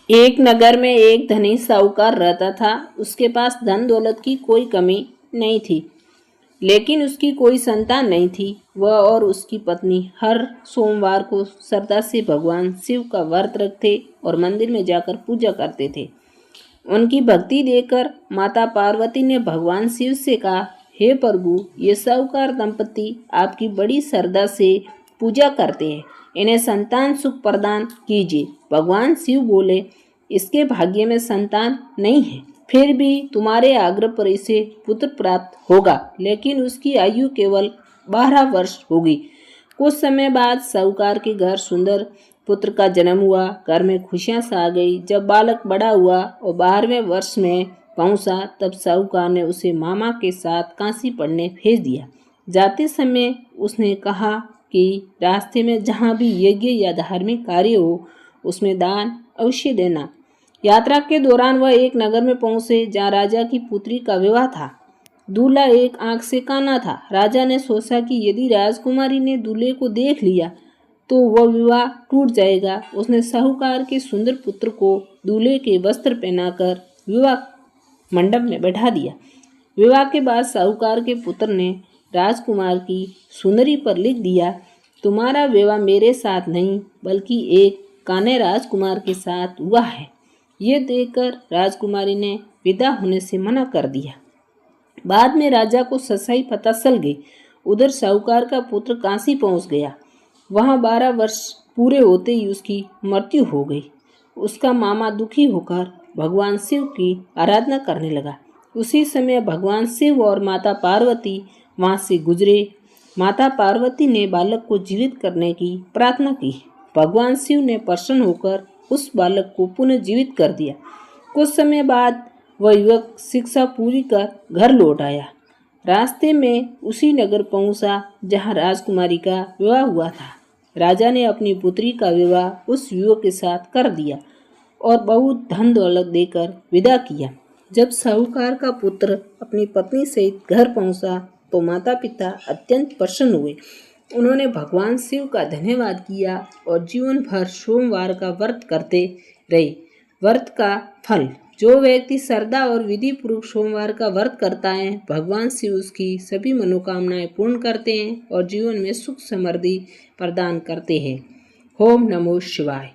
एक नगर में एक धनी साहूकार रहता था। उसके पास धन दौलत की कोई कमी नहीं थी, लेकिन उसकी कोई संतान नहीं थी। वह और उसकी पत्नी हर सोमवार को श्रद्धा से भगवान शिव का व्रत रखते और मंदिर में जाकर पूजा करते थे। उनकी भक्ति देखकर माता पार्वती ने भगवान शिव से कहा, हे प्रभु, ये साहूकार दंपति आपकी बड़ी श्रद्धा से पूजा करते हैं, इन्हें संतान सुख प्रदान कीजिए। भगवान शिव बोले, इसके भाग्य में संतान नहीं है, फिर भी तुम्हारे आग्रह पर इसे पुत्र प्राप्त होगा, लेकिन उसकी आयु केवल 12 वर्ष होगी। कुछ समय बाद साहूकार के घर सुंदर पुत्र का जन्म हुआ। घर में खुशियां सा गई। जब बालक बड़ा हुआ और 12वें वर्ष में पहुंचा, तब साहूकार ने उसे मामा के साथ काशी पढ़ने भेज दिया। जाते समय उसने कहा कि रास्ते में जहाँ भी यज्ञ या धार्मिक कार्य हो, उसमें दान अवश्य देना। यात्रा के दौरान वह एक नगर में पहुंचे जहाँ राजा की पुत्री का विवाह था। दूल्हा एक आंख से काना था। राजा ने सोचा कि यदि राजकुमारी ने दूल्हे को देख लिया तो वह विवाह टूट जाएगा। उसने साहूकार के सुंदर पुत्र को दूल्हे के वस्त्र पहनाकर विवाह मंडप में बैठा दिया। विवाह के बाद साहूकार के पुत्र ने राजकुमार की सुंदरी पर लिख दिया, तुम्हारा विवाह मेरे साथ नहीं बल्कि एक काने राजकुमार के साथ हुआ है। ये देखकर राजकुमारी ने विदा होने से मना कर दिया। बाद में राजा को सच्चाई पता चल गई। उधर साहूकार का पुत्र काशी पहुंच गया। वहां 12 वर्ष पूरे होते ही उसकी मृत्यु हो गई। उसका मामा दुखी होकर भगवान शिव की आराधना करने लगा। उसी समय भगवान शिव और माता पार्वती वहां से गुजरे। माता पार्वती ने बालक को जीवित करने की प्रार्थना की। भगवान शिव ने प्रसन्न होकर उस बालक को पुनः जीवित कर दिया। कुछ समय बाद वह युवक शिक्षा पूरी कर घर लौट आया। रास्ते में उसी नगर पहुंचा जहां राजकुमारी का विवाह हुआ था। राजा ने अपनी पुत्री का विवाह उस युवक के साथ कर दिया और बहुत धन दौलत देकर विदा किया। जब साहूकार का पुत्र अपनी पत्नी सहित घर पहुंचा तो माता पिता अत्यंत प्रसन्न हुए। उन्होंने भगवान शिव का धन्यवाद किया और जीवन भर सोमवार का व्रत करते रहे। व्रत का फल, जो व्यक्ति श्रद्धा और विधि पूर्वक सोमवार का व्रत करता है, भगवान शिव उसकी सभी मनोकामनाएं पूर्ण करते हैं और जीवन में सुख समृद्धि प्रदान करते हैं। ओम नमो शिवाय।